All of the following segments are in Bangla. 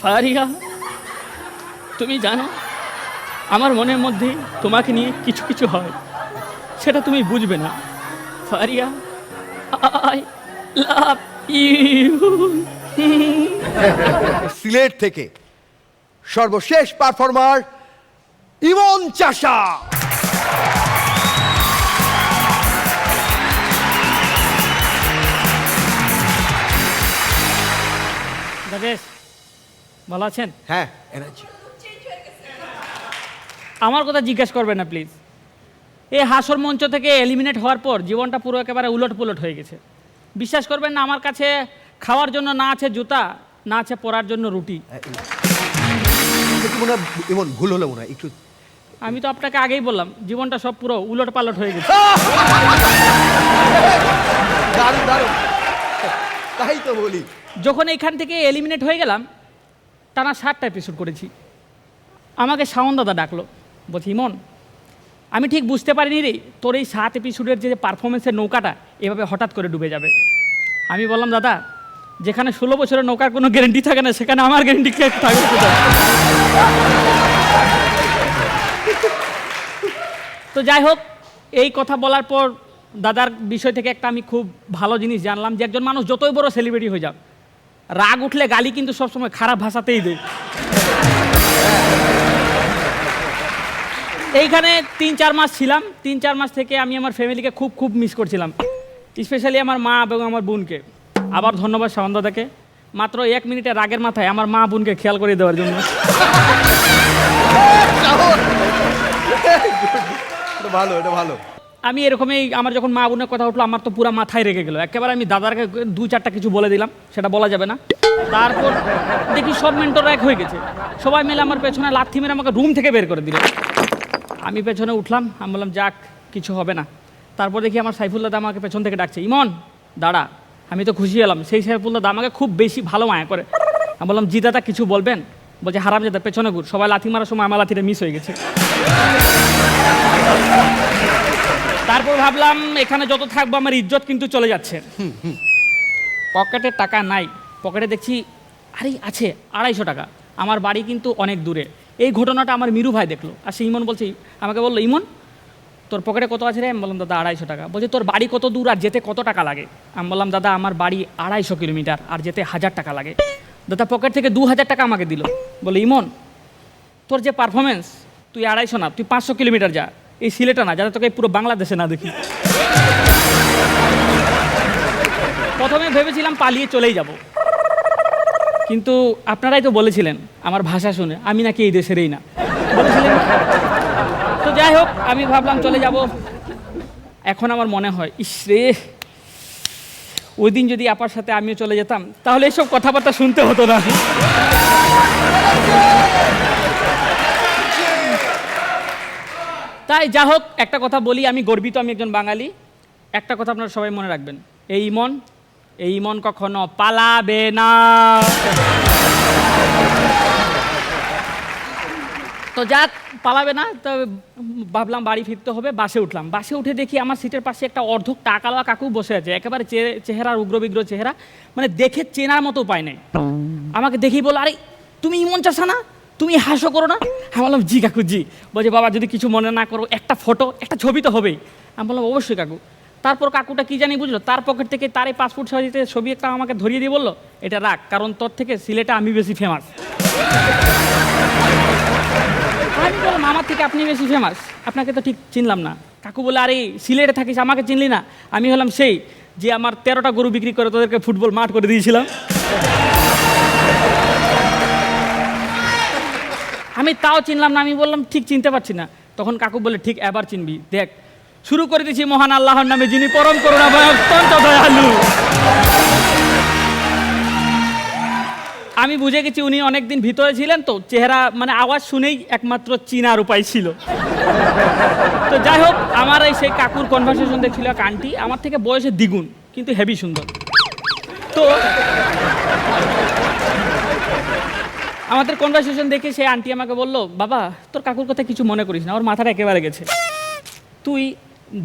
ফারিয়া, তুমি জানো আমার মনের মধ্যে তোমাকে নিয়ে কিছু কিছু হয়, সেটা তুমি বুঝবে না। Faria, I love you. Sylhet থেকে সর্বশেষ পারফর্মার ইমন চাষা। দাদেশ, ভালো আছেন? হ্যাঁ, এনার্জি। আমার কথা জিজ্ঞেস করবেন না প্লিজ। এই হাসর মঞ্চ থেকে এলিমিনেট হওয়ার পর জীবনটা পুরো একেবারে উলট পুলট হয়ে গেছে। বিশ্বাস করবেন না, আমার কাছে খাওয়ার জন্য না আছে জুতা, না আছে পরার জন্য রুটি। মনে হয় এমন ভুল হলো মনে হয় একটু। আমি তো আপনাকে আগেই বললাম জীবনটা সব পুরো উলট পালট হয়ে গেছে। দারুণ দারুণ, তাই তো বলি। যখন এইখান থেকে এলিমিনেট হয়ে গেলাম, টানা 7টা এপিসোড করেছি। আমাকে শাওন দাদা ডাকলো, বলছি ইমন, আমি ঠিক বুঝতে পারিনি রে তোর এই 7 এপিসোডের যে পারফরমেন্সের নৌকাটা এভাবে হঠাৎ করে ডুবে যাবে। আমি বললাম দাদা, যেখানে 16 বছরের নৌকার কোনো গ্যারেন্টি থাকে না, সেখানে আমার গ্যারেন্টি থাকবে কোথায়? তো যাই হোক, এই কথা বলার পর দাদার বিষয় থেকে একটা আমি খুব ভালো জিনিস জানলাম, যে একজন মানুষ যতই বড় সেলিব্রিটি হয়ে যাক, রাগ উঠলে গালি কিন্তু সবসময় খারাপ ভাষাতেই দেয়। এইখানে 3-4 মাস ছিলাম। 3-4 মাস থেকে আমি আমার ফ্যামিলিকে খুব খুব মিস করছিলাম, স্পেশালি আমার মা এবং আমার বোনকে। আবার ধন্যবাদ শাওন দাদাকে, মাত্র 1 মিনিটের রাগের মাথায় আমার মা বোনকে খেয়াল করে দেওয়ার জন্য। ভালো, এটা ভালো। আমি এরকমই, আমার যখন মা বোনের কথা উঠলো আমার তো পুরো মাথায় রেগে গেলো একেবারে। আমি দাদাকে 2-4টা কিছু বলে দিলাম, সেটা বলা যাবে না। তারপর দেখি সব মেন্টররা এক হয়ে গেছে, সবাই মিলে আমার পেছনে লাথি মেরে আমাকে রুম থেকে বের করে দিল। আমি পেছনে উঠলাম, আমি বললাম যাক কিছু হবে না। তারপর দেখি আমার সাইফুল দাদা আমাকে পেছন থেকে ডাকছে, ইমন দাঁড়া। আমি তো খুশি হলাম, সেই সাইফুল দাদা আমাকে খুব বেশি ভালো মায়া করে। আমি বললাম জি দাদা কিছু বলবেন? বলছে হারাম দাদা পেছনে ঘুর। সবাই লাথি মারার সময় আমার লাথিটা মিস হয়ে গেছে। তারপর ভাবলাম এখানে যত থাকবো আমার ইজ্জত কিন্তু চলে যাচ্ছে। পকেটে টাকা নাই, পকেটে দেখছি আরে আছে 250 টাকা। আমার বাড়ি কিন্তু অনেক দূরে। এই ঘটনাটা আমার মিরু ভাই দেখলো, আর সে ইমন বলছে, আমাকে বললো ইমন তোর পকেটে কত আছে রে? আমি বললাম দাদা 250 টাকা। বলছে তোর বাড়ি কত দূর আর যেতে কত টাকা লাগে? আমি বললাম দাদা আমার বাড়ি 250 কিলোমিটার আর যেতে 1000 টাকা লাগে। দাদা পকেট থেকে 2000 টাকা আমাকে দিল, বলে ইমন তোর যে পারফরমেন্স, তুই 250 না, তুই 500 কিলোমিটার যা, এই সিলেটে না, যাতে তোকে পুরো বাংলাদেশে না দেখি। প্রথমে ভেবেছিলাম পালিয়ে চলেই যাব, কিন্তু আপনারাই তো বলেছিলেন আমার ভাষা শুনে আমি নাকি এই দেশেরই না, বলেছিলেন। তো যাই হোক, আমি ভাবলাম চলে যাব। এখন আমার মনে হয় ইসরে, ওই দিন যদি আপার সাথে আমিও চলে যেতাম তাহলে এইসব কথাবার্তা শুনতে হতো না। তাই যা হোক, একটা কথা বলি, আমি গর্বিত, আমি একজন বাঙালি। একটা কথা আপনারা সবাই মনে রাখবেন, এই ইমন কখনো পালাবে না। তো যাক, পালাবে না। তো ভাবলাম বাড়ি ফিরতে হবে, বাসে উঠলাম। বাসে উঠে দেখি আমার সিটের পাশে একটা অর্ধক টাকালা কাকু বসে আছে, একেবারে চেহারার উগ্রবিগ্রহ চেহারা, মানে দেখে চেনার মতো পায় নাই। আমাকে দেখি বলো, আরে তুমি ইমন চাষা না, তুমি হাসো করো না? আমি বললাম জি কাকু জি। বলছে বাবা যদি কিছু মনে না করো, একটা ফটো, একটা ছবি তো হবেই। আমি বললাম অবশ্যই কাকু। তারপর কাকুটা কি জানি বুঝলো, তার পকেট থেকে তার এই পাসপোর্ট সাইজের ছবি একটা আমাকে ধরিয়ে দিয়ে বললো, এটা রাখ, কারণ তোর থেকে সিলেটে আমি বেশি ফেমাস। আমি বললাম আমার থেকে আপনি বেশি ফেমাস, আপনাকে তো ঠিক চিনলাম না। কাকু বলে আরে সিলেটে থাকিস, আমাকে চিনলি না? আমি হলাম সেই যে আমার 13টা গরু বিক্রি করে তোদেরকে ফুটবল মাঠ করে দিয়েছিলাম। আমি তাও চিনলাম না। আমি বললাম ঠিক চিনতে পারছি না। তখন কাকু বলে ঠিক এবার চিনবি, দেখ শুরু করে দিয়েছি মহান আল্লাহর নামে, যিনি পরম করুণাময় অত্যন্ত দয়ালু। আমি বুঝে গেছি উনি অনেকদিন ভিতরে ছিলেন, তো চেহারা মানে আওয়াজ শুনেই একমাত্র চিনার উপায় ছিল। তো যাই হোক, আমার এই সেই কাকুর কনভারসেশন দেখছিল এক আন্টি, আমার থেকে বয়সে দ্বিগুণ, কিন্তু হেভি সুন্দর। তো আমাদের কনভারসেশন দেখে সেই আন্টি আমাকে বললো, বাবা তোর কাকুর কথা কিছু মনে করিস না, ওর মাথাটা একেবারে গেছে। তুই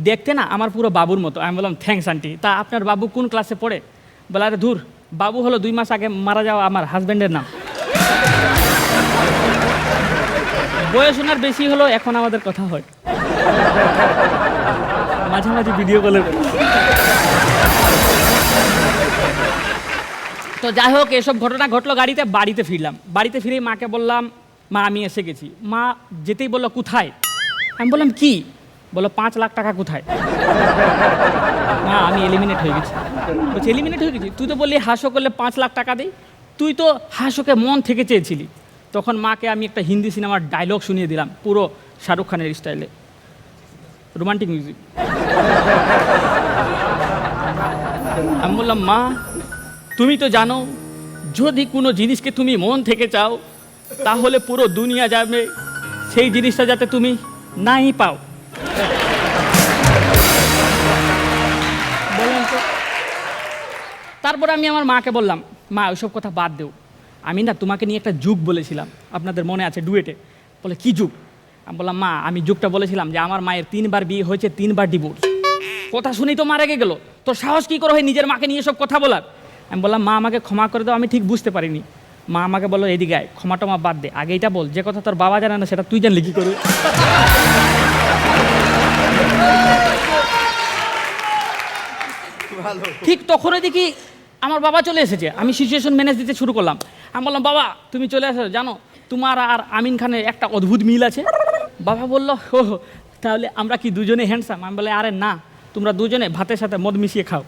দেখতে না আমার পুরো বাবুর মতো। আমি বললাম থ্যাঙ্কস আন্টি। তা আপনার বাবু কোন ক্লাসে পড়ে? বলে আরে ধুর, বাবু হলো 2 মাস আগে মারা যাওয়া আমার হাজব্যান্ডের নাম। বয়স ওনার বেশি হলো, এখন আমাদের কথা হয়, মাঝে মাঝে ভিডিও কলে। তো যাই হোক, এসব ঘটনা ঘটলো গাড়িতে। বাড়িতে ফিরলাম, বাড়িতে ফিরে মাকে বললাম মা আমি এসে গেছি। মা যেতেই বললো কোথায়? আমি বললাম কি? বললো 5 লাখ টাকা কোথায়? মা আমি এলিমিনেট হয়ে গেছি। বলছি এলিমিনেট হয়ে গেছি? তুই তো বললি হাসো করলে 5 লাখ টাকা দেই, তুই তো হাসোকে মন থেকে চেয়েছিলি। তখন মাকে আমি একটা হিন্দি সিনেমার ডায়লগ শুনিয়ে দিলাম, পুরো শাহরুখ খানের স্টাইলে, রোমান্টিক মিউজিক। আমি বললাম মা তুমি তো জানো, যদি কোনো জিনিসকে তুমি মন থেকে চাও তাহলে পুরো দুনিয়া যাবে সেই জিনিসটা যাতে তুমি নাই পাও। বললাম তো। তারপরে আমি আমার মাকে বললাম মা ওইসব কথা বাদ দেও, আমি না তোমাকে নিয়ে একটা যুগ বলেছিলাম, আপনাদের মনে আছে ডুয়েটে। বলে কি যুগ? আমি বললাম মা আমি যুগটা বলেছিলাম যে আমার মায়ের 3 বার বিয়ে হয়েছে, 3 বার ডিভোর্স। কথা শুনেই তো মা রেগে গেল, তোর সাহস কী করে হয় নিজের মাকে নিয়ে সব কথা বলার? আমি বললাম মা আমাকে ক্ষমা করে দাও, আমি ঠিক বুঝতে পারিনি। মা আমাকে বললো এদিকে আয়, ক্ষমা টমা বাদ দে, আগে এটা বল যে কথা তোর বাবা জানে না সেটা তুই জানলি কী করে? ঠিক তখনই দেখি আমার বাবা চলে এসেছে। আমি সিচুয়েশন ম্যানেজ দিতে শুরু করলাম। আমি বললাম বাবা তুমি চলে এসো, জানো তোমার আর আমিন খানের একটা অদ্ভুত মিল আছে। বাবা বলল ও তাহলে আমরা কি দুজনে হ্যান্ডসাম? আমি বলে আরে না, তোমরা দুজনে ভাতের সাথে মদ মিশিয়ে খাও।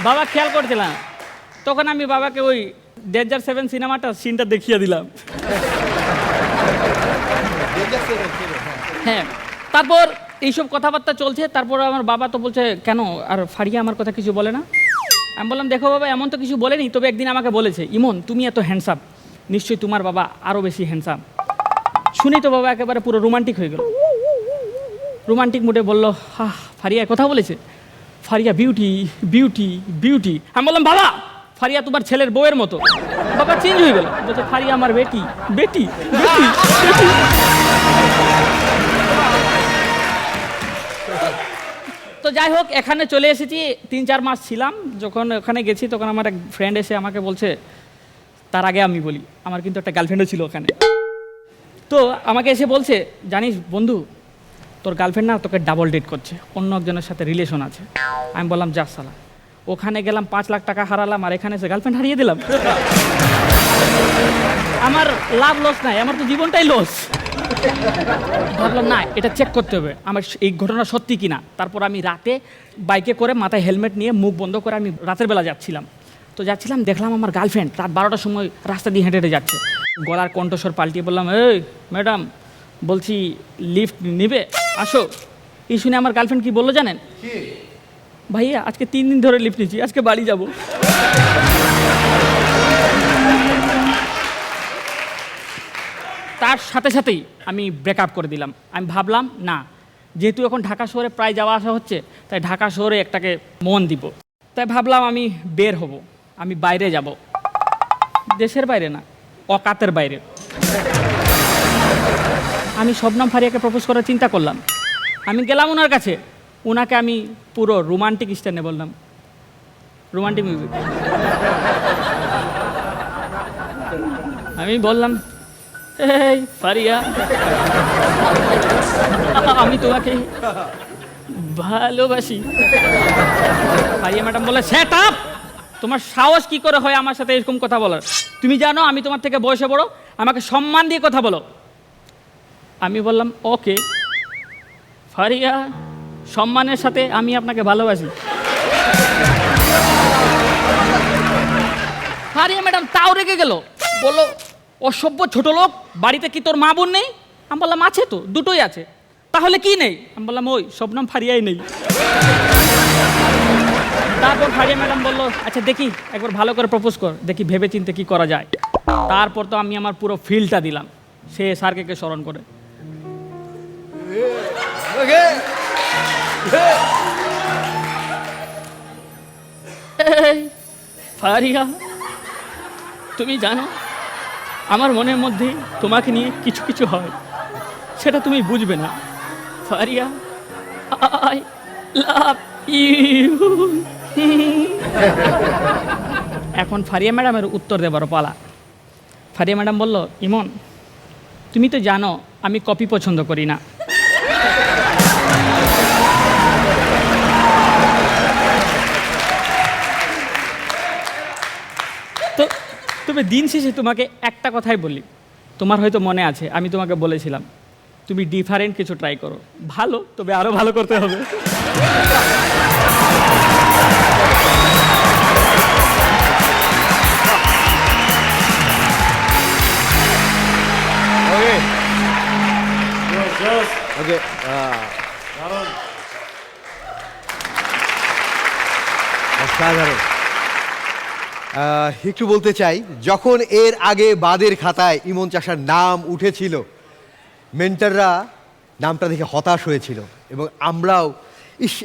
বাবা খেয়াল করছিলাম। তখন আমি বাবাকে ওই ডেঞ্জার 7 সিনেমাটা সিনটা দেখিয়ে দিলাম। হ্যাঁ, তারপর এইসব কথাবার্তা চলছে। তারপর আমার বাবা তো বলছে কেন আর ফারিয়া আমার কথা কিছু বলে না? আমি বললাম দেখো বাবা এমন তো কিছু বলেনি, তবে একদিন আমাকে বলেছে ইমন তুমি এত হ্যান্ডসাম, নিশ্চয়ই তোমার বাবা আরও বেশি হ্যান্ডসাম। শুনেই তো বাবা একেবারে পুরো রোমান্টিক হয়ে গেল। রোমান্টিক মুডে বললো হা ফারিয়া কথা বলেছে? Faria beauty beauty beauty. আমি বললাম বাবা ফারিয়া তোমার ছেলের বউয়ের মতো। বাবা চেঞ্জ হয়ে গেল, বলছে ফারিয়া আমার বেটি বেটি বেটি বেটি। তো যাই হোক এখানে চলে এসেছি, 3-4 মাস ছিলাম। যখন ওখানে গেছি তখন আমার এক ফ্রেন্ড এসে আমাকে বলছে, তার আগে আমি বলি আমার কিন্তু একটা গার্লফ্রেন্ডও ছিল ওখানে। তো আমাকে এসে বলছে জানিস বন্ধু তোর গার্লফ্রেন্ড না তোকে ডাবল ডেট করছে, অন্য একজনের সাথে রিলেশন আছে। আমি বললাম যা সালা, ওখানে গেলাম 5 লাখ টাকা হারালাম আর এখানে এসে গার্লফ্রেন্ড হারিয়ে দিলাম। আমার লাভ লস নাই, আমার তো জীবনটাই লস। ভাবলাম না এটা চেক করতে হবে আমার এই ঘটনা সত্যি কিনা। তারপর আমি রাতে বাইকে করে মাথায় হেলমেট নিয়ে মুখ বন্ধ করে আমি রাতের বেলা যাচ্ছিলাম। তো যাচ্ছিলাম দেখলাম আমার গার্লফ্রেন্ড রাত 12টার সময় রাস্তা দিয়ে হেঁটে হেঁটে যাচ্ছে। গলার কণ্ঠস্বর পাল্টিয়ে বললাম এই ম্যাডাম বলছি লিফট নিবে আসো। এই শুনে আমার গার্লফ্রেন্ড কি বললো জানেন? ভাইয়া আজকে 3 দিন ধরে লিফট নিচ্ছি, আজকে বাড়ি যাব। তার সাথে সাথেই আমি ব্রেকআপ করে দিলাম। আমি ভাবলাম না যেহেতু এখন ঢাকা শহরে প্রায় যাওয়া আসা হচ্ছে, তাই ঢাকা শহরে একটাকে মন দিব। তাই ভাবলাম আমি বের হব, আমি বাইরে যাব, দেশের বাইরে না অকাতের বাইরে। আমি শবনম ফারিয়াকে প্রপোজ করার চিন্তা করলাম। আমি গেলাম ওনার কাছে, ওনাকে আমি পুরো রোমান্টিক স্টাইলে বললাম, রোমান্টিক মিউজিক। আমি বললাম এই ফারিয়া আমি তোমাকে ভালোবাসি। ফারিয়া ম্যাডাম বলে সেট আপ, তোমার সাহস কি করে হয় আমার সাথে এরকম কথা বলার? তুমি জানো আমি তোমার থেকে বয়সে বড়, আমাকে সম্মান দিয়ে কথা বলো। আমি বললাম ওকে ফারিয়া, সম্মানের সাথে আমি আপনাকে ভালোবাসি। ফারিয়া ম্যাডাম তাও রেগে গেল, বললো অসভ্য ছোট লোক, বাড়িতে কি তোর মা বোন নেই? আমি বললাম আছে তো, দুটোই আছে। তাহলে কি নেই? আমি বললাম ওই শবনম ফারিয়াই নেই। তারপর ফারিয়া ম্যাডাম বললো আচ্ছা দেখি একবার ভালো করে প্রপোজ কর, দেখি ভেবে চিন্তে কি করা যায়। তারপর তো আমি আমার পুরো ফিলটা দিলাম, সে স্যারকে স্মরণ করে। ফারিয়া তুমি জানো আমার মনের মধ্যে তোমাকে নিয়ে কিছু কিছু হয়। সেটা তুমি বুঝবে না। Faria, I love you. এখন ফারিয়া ম্যাডামের উত্তর দেবার পালা। ফারিয়া ম্যাডাম বলল, ইমন তুমি তো জানো আমি কপি পছন্দ করি না। তো তবে দিন শেষে তোমাকে একটা কথাই বলি, তোমার হয়তো মনে আছে আমি তোমাকে বলেছিলাম তুমি ডিফারেন্ট কিছু ট্রাই করো, ভালো তবে আরও ভালো করতে হবে। ওকে ওকে অসাধারণ। একটু বলতে চাই, যখন এর আগে বাদের খাতায় ইমন চাষার নাম উঠেছিল, মেন্টররা নামটা দেখে হতাশ হয়েছিল এবং আমরাও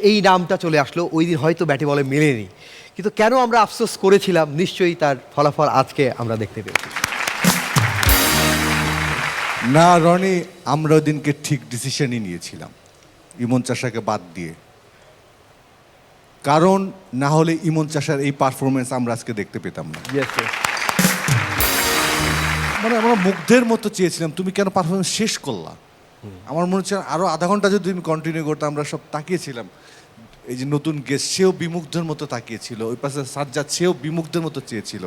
এই নামটা চলে আসলো, ওই দিন হয়তো ব্যাটে বলে মেলেনি, কিন্তু কেন আমরা আফসোস করেছিলাম নিশ্চয়ই তার ফলাফল আজকে আমরা দেখতে পেয়েছি। না রনি, আমরা ওদিনকে ঠিক ডিসিশনই নিয়েছিলাম ইমন চাষাকে বাদ দিয়ে, কারণ না হলে ইমন চাষার এই পারফরমেন্স আমরা আজকে দেখতে পেতাম না। মানে আমরা মুগ্ধের মতো চেয়েছিলাম তুমি কেন পারফরমেন্স শেষ করলা। আমার মনে হচ্ছে আরো আধা ঘন্টা যদি তুমি কন্টিনিউ করতে, আমরা সব তাকিয়েছিলাম। এই যে নতুন গেস্ট, সেও বিমুগ্ধের মতো তাকিয়েছিল, ওই পাশে সাজ্জাদ সেও বিমুগ্ধের মতো চেয়েছিল।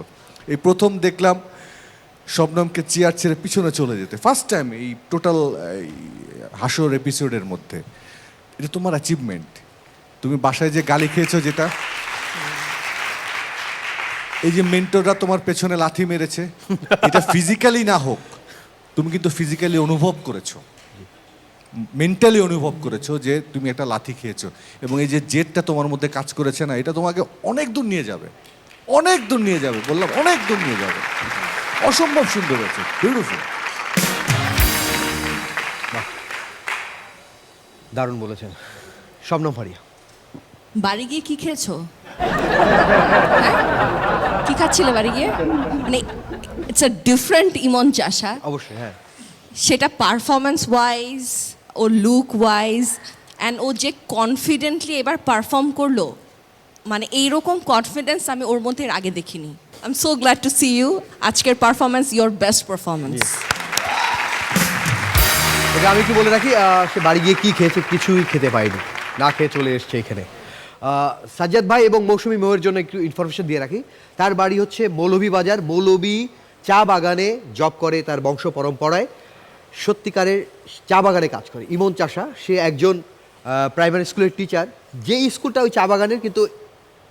এই প্রথম দেখলাম শবনমকে চেয়ার ছেড়ে পিছনে চলে যেতে, ফার্স্ট টাইম এই টোটাল হাসর এপিসোডের মধ্যে। এটা তোমার অ্যাচিভমেন্ট। তুমি বাসায় যে গালি খেয়েছো, যেটা এই যে মেন্টররা তোমার পেছনে লাথি মেরেছে, এটা ফিজিক্যালি না হোক, তুমি কিন্তু ফিজিক্যালি অনুভব করেছো, মেন্টালি অনুভব করেছো যে তুমি একটা লাথি খেয়েছো। এবং এই যে জেদটা তোমার মধ্যে কাজ করেছে না, এটা তোমাকে অনেক দূর নিয়ে যাবে, অনেক দূর নিয়ে যাবে, বললাম অনেক দূর নিয়ে যাবে। অসম্ভব সুন্দর হয়েছে, বিউটিফুল। দারুণ বলেছেন। শবনম ফারিয়া, বাড়ি গিয়ে কি খেয়েছো? হ্যাঁ? কি খাচ্ছিলে বাড়ি গিয়ে? মানে ইটস আ ডিফারেন্ট ইমন চাষা, অবশ্যই। হ্যাঁ, সেটা পারফরমেন্স ওয়াইজ ও লুক ওয়াইজ, অ্যান্ড ও যে কনফিডেন্টলি এবার পারফর্ম করলো, মানে এইরকম কনফিডেন্স আমি ওর মধ্যে এর আগে দেখিনি। I am so glad to see you. আজকের পারফরমেন্স ইয়োর বেস্ট পারফরমেন্স। এটা আমি কি বলে রাখি, সে বাড়ি গিয়ে কি খেয়েছে, কিছুই খেতে পায়নি, না খেয়ে চলে এসছে এখানে। সাজ্জাদ ভাই এবং মৌসুমী মৌয়ের জন্য একটু ইনফরমেশন দিয়ে রাখি। তার বাড়ি হচ্ছে মৌলভীবাজার, মৌলভী চা বাগানে জব করে, তার বংশ পরম্পরায় সত্যিকারের চা বাগানে কাজ করে। ইমন চাষা সে একজন প্রাইমারি স্কুলের টিচার, যে স্কুলটা ওই চা বাগানের, কিন্তু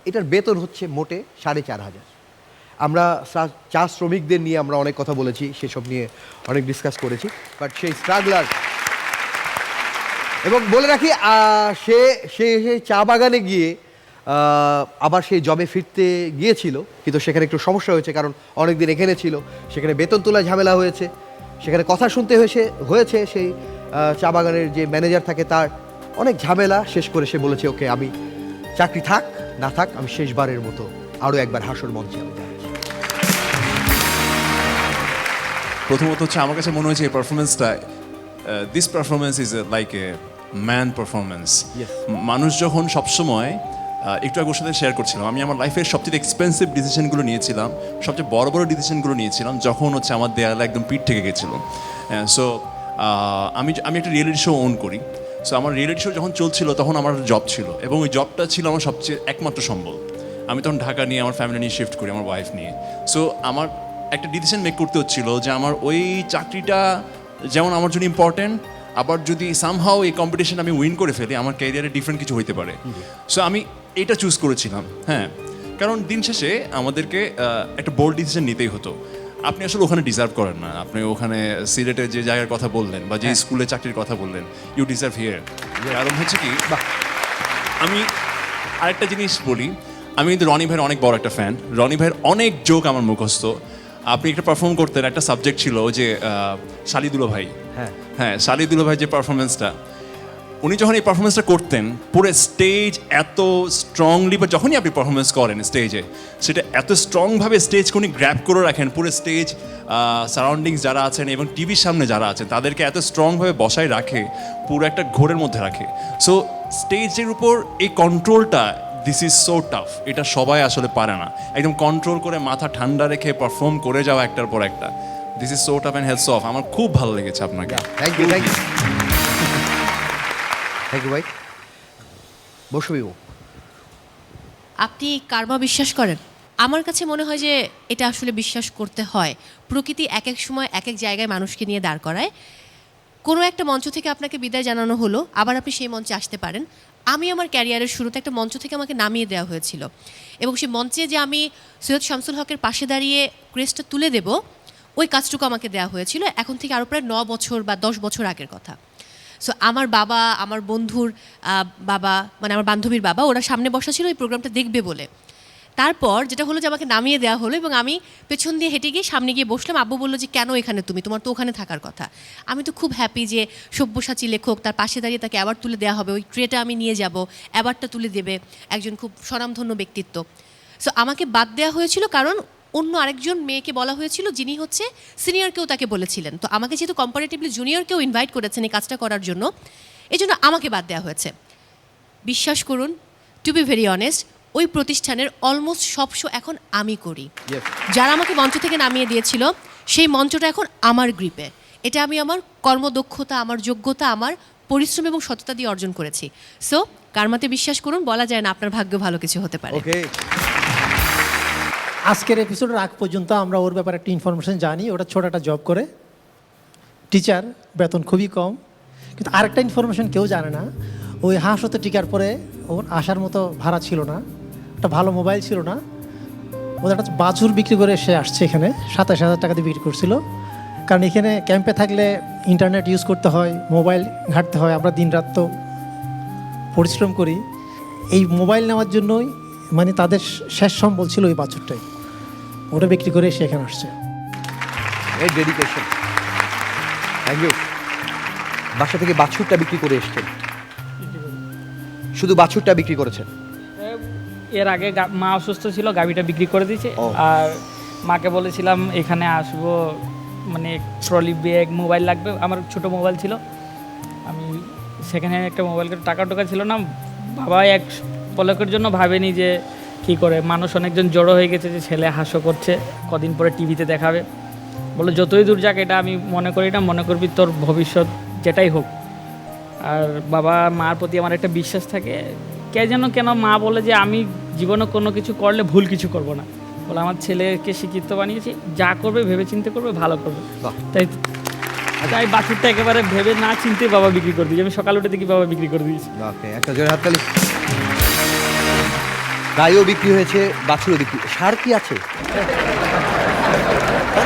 এটার বেতন হচ্ছে মোটে 4,500। আমরা চা শ্রমিকদের নিয়ে আমরা অনেক কথা বলেছি, সেসব নিয়ে অনেক ডিসকাস করেছি, বাট সেই স্ট্রাগলার। এবং বলে রাখি সে চা বাগানে গিয়ে আবার সেই জবে ফিরতে গিয়েছিল, কিন্তু সেখানে একটু সমস্যা হয়েছে, কারণ অনেক দিন এখানে ছিল, সেখানে বেতন তোলা ঝামেলা হয়েছে, সেখানে কথা শুনতে হয়েছে সেই চা বাগানের যে ম্যানেজার থাকে তার অনেক ঝামেলা। শেষ করে সে বলেছে, ওকে আমি চাকরি থাক না থাক, আমি শেষবারের মতো আরও একবার হাসর মঞ্চে আমি যাচ্ছি। প্রথমত হচ্ছে আমার কাছে মনে হয়েছে এই পারফরমেন্সটা, this performance is like a man performance. মানুষ যখন সবসময়, একটু আগে ওর সাথে শেয়ার করছিলাম, আমি আমার লাইফের সবচেয়ে এক্সপেন্সিভ ডিসিশনগুলো নিয়েছিলাম, সবচেয়ে বড় বড় ডিসিশনগুলো নিয়েছিলাম যখন হচ্ছে আমার দেয়ালে একদম পিঠ থেকে গেছিলো। সো আমি একটা রিয়েলিটি শো ওন করি। সো আমার রিয়েলিটি শো যখন চলছিল তখন আমার জব ছিল, এবং ওই জবটা ছিল আমার সবচেয়ে একমাত্র সম্বল। আমি তখন ঢাকা নিয়ে আমার ফ্যামিলি নিয়ে শিফট করি, আমার ওয়াইফ নিয়ে। সো আমার একটা ডিসিশন মেক করতে হচ্ছিল যে আমার ওই চাকরিটা যেমন আমার জন্য ইম্পর্টেন্ট, আবার যদি সামহাও এই কম্পিটিশন আমি উইন করে ফেলি, আমার ক্যারিয়ারে ডিফারেন্ট কিছু হইতে পারে। সো আমি এটা চুজ করেছিলাম। হ্যাঁ, কারণ দিন শেষে আমাদেরকে একটা বোল্ড ডিসিশন নিতেই হতো। আপনি আসলে ওখানে ডিজার্ভ করেন না, আপনি ওখানে সিলেটে যে জায়গার কথা বললেন বা যে স্কুলে চাকরির কথা বললেন, ইউ ডিজার্ভ হিয়ার। কারণ হচ্ছে কি, আমি আরেকটা জিনিস বলি, আমি কিন্তু রনি ভাইয়ের অনেক বড় একটা ফ্যান। রনি ভাইয়ের অনেক জোক আমার মুখস্থ। আপনি একটা পারফর্ম করতেন, একটা সাবজেক্ট ছিল যে শালিদুলো ভাই। হ্যাঁ, শালিদুলো ভাই যে পারফরমেন্সটা, উনি যখন এই পারফরমেন্সটা করতেন পুরো স্টেজ এত স্ট্রংলি, বা যখনই আপনি পারফরমেন্স করেন স্টেজে, সেটা এত স্ট্রংভাবে স্টেজকে উনি গ্র্যাব করে রাখেন, পুরো স্টেজ সারাউন্ডিংস যারা আছেন এবং টিভির সামনে যারা আছেন তাদেরকে এত স্ট্রংভাবে বসায় রাখে, পুরো একটা ঘোরের মধ্যে রাখে। সো স্টেজের উপর এই কন্ট্রোলটা, দিস ইজ সো টাফ, এটা সবাই আসলে পারে না। একদম কন্ট্রোল করে মাথা ঠান্ডা রেখে পারফর্ম করে যাওয়া একটার পর একটা, this is so tough and hats off. আমার খুব ভালো লেগেছে আপনাকে। থ্যাংক ইউ ভাই। মৌসুমী, আপনি কার্মা বিশ্বাস করেন? আমার কাছে মনে হয় যে এটা আসলে বিশ্বাস করতে হয়। প্রকৃতি এক এক সময় এক এক জায়গায় মানুষকে নিয়ে দাঁড় করায়। কোনো একটা মঞ্চ থেকে আপনাকে বিদায় জানানো হলো, আবার আপনি সেই মঞ্চে আসতে পারেন। আমি আমার ক্যারিয়ারের শুরুতে একটা মঞ্চ থেকে আমাকে নামিয়ে দেওয়া হয়েছিল, এবং সেই মঞ্চে যে আমি সৈয়দ শামসুল হকের পাশে দাঁড়িয়ে ক্রেস্টটা তুলে দেব, ওই কাজটুকু আমাকে দেওয়া হয়েছিল এখন থেকে আরও প্রায় 9 বছর বা 10 বছর আগের কথা। সো আমার বাবা, আমার বন্ধুর বাবা, মানে আমার বান্ধবীর বাবা, ওরা সামনে বসা ছিল এই প্রোগ্রামটা দেখবে বলে। তারপর যেটা হলো যে আমাকে নামিয়ে দেওয়া হলো, এবং আমি পেছন দিয়ে হেঁটে গিয়ে সামনে গিয়ে বসলাম। আব্বু বললো যে কেন এখানে তুমি, তোমার তো ওখানে থাকার কথা। আমি তো খুব হ্যাপি যে সব্যসাচী লেখক, তার পাশে দাঁড়িয়ে তাকে অ্যাওয়ার্ড তুলে দেওয়া হবে, ওই ট্রেটা আমি নিয়ে যাব, অ্যাওয়ার্ডটা তুলে দেবে একজন খুব স্বনামধন্য ব্যক্তিত্ব। সো আমাকে বাদ দেওয়া হয়েছিল কারণ অন্য আরেকজন মেয়েকে বলা হয়েছিল, যিনি হচ্ছে সিনিয়র কেউ তাকে বলেছিলেন। তো আমাকে যেহেতু কম্পারেটিভলি জুনিয়র কেউ ইনভাইট করেছেন এই কাজটা করার জন্য, এই জন্য আমাকে বাদ দেওয়া হয়েছে। বিশ্বাস করুন, টু বি ভেরি অনেস্ট, ওই প্রতিষ্ঠানের অলমোস্ট সব শো এখন আমি করি। যারা আমাকে মঞ্চ থেকে নামিয়ে দিয়েছিল সেই মঞ্চটা এখন আমার গ্রিপে। এটা আমি আমার কর্মদক্ষতা, আমার যোগ্যতা, আমার পরিশ্রম এবং সততা দিয়ে অর্জন করেছি। সো কার্মাতে বিশ্বাস করুন, বলা যায় না আপনার ভাগ্য ভালো কিছু হতে পারে। ওকে, আজকের এপিসোডের আগ পর্যন্ত আমরা ওর ব্যাপারে একটা ইনফরমেশন জানি, ওটা ছোট একটা জব করে, টিচার, বেতন খুবই কম। কিন্তু আরেকটা ইনফরমেশন কেউ জানে না, ওই হাসপাতাল টিকার পরে ওর আসার মতো ভাড়া ছিল না, একটা ভালো মোবাইল ছিল না, ওদের একটা বাছুর বিক্রি করে সে আসছে এখানে, 27,000 টাকা দিয়ে বিক্রি করছিল। কারণ এখানে ক্যাম্পে থাকলে ইন্টারনেট ইউজ করতে হয়, মোবাইল ঘাঁটতে হয়, আমরা দিনরাত তো পরিশ্রম করি। এই মোবাইল নেওয়ার জন্যই মানে তাদের শেষ সম্বল ছিল ওই বাছুরটাই, ওটা বিক্রি করে সে এখানে আসছে। এই ডেডিকেশন, থ্যাংক ইউ। বাসা থেকে বাছুরটা বিক্রি করে এসছেন, শুধু বাছুরটা বিক্রি করেছেন? এর আগে মা অসুস্থ ছিল, গাভিটা বিক্রি করে দিয়েছে। আর মাকে বলেছিলাম এখানে আসবো, মানে ট্রলি ব্যাগ, মোবাইল লাগবে, আমার ছোট মোবাইল ছিল, আমি সেখানে একটা মোবাইল করে টাকা টোকা ছিল না। বাবা এক পলকের জন্য ভাবেনি যে কী করে, মানুষ অনেকজন জড়ো হয়ে গেছে যে ছেলে হাস্য করছে, কদিন পরে টিভিতে দেখাবে। বলে যতই দূর যাক, এটা আমি মনে করি না, মনে করবি তোর ভবিষ্যৎ যেটাই হোক। আর বাবা মার প্রতি আমার একটা বিশ্বাস থাকে, কেন মা বলে যে আমি জীবনে কোনো কিছু করলে ভুল কিছু করব না। বলে আমার ছেলেকে শিক্ষিত বানিয়েছি, যা করবে ভেবে চিন্তে করবে, ভালো করবে। তাই বাছুরটা একেবারে ভেবে না চিনতে বাবা বিক্রি করে দিয়েছি। আমি সকাল উঠে দেখি বাবা বিক্রি করে দিয়েছি। একটা জোরে হাততালি। গাইও বিক্রি হয়েছে, বাছুরও বিক্রি। সার কি আছে?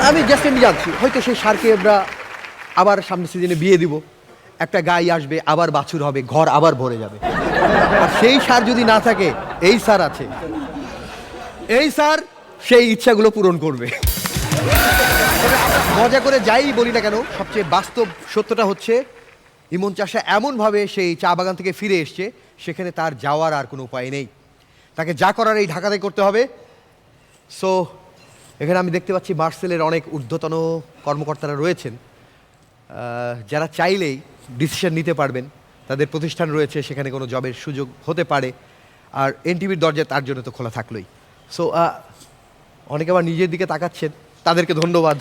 আমি জাস্ট এমনি জানছি, হয়তো সেই সারকে আমরা আবার সামনের সিজনে বিয়ে দিব, একটা গাই আসবে, আবার বাছুর হবে, ঘর আবার ভরে যাবে। আর সেই সার যদি না থাকে, এই সার আছে, এই সার সেই ইচ্ছাগুলো পূরণ করবে। মজা করে যাই বলি না কেন, সবচেয়ে বাস্তব সত্যটা হচ্ছে ইমন চাষা এমনভাবে সেই চা বাগান থেকে ফিরে এসছে, সেখানে তার যাওয়ার আর কোনো উপায় নেই, তাকে যা করার এই ঢাকাতে করতে হবে। সো এখানে আমি দেখতে পাচ্ছি মার্সেলের অনেক ঊর্ধ্বতন কর্মকর্তারা রয়েছেন, যারা চাইলেই ডিসিশন নিতে পারবেন, তাদের প্রতিষ্ঠান রয়েছে, সেখানে কোনো জবের সুযোগ হতে পারে। আর এনটিভির দরজা তার জন্য তো খোলা থাকলোই। সো অনেকে আবার নিজের দিকে তাকাচ্ছেন, তাদেরকে ধন্যবাদ।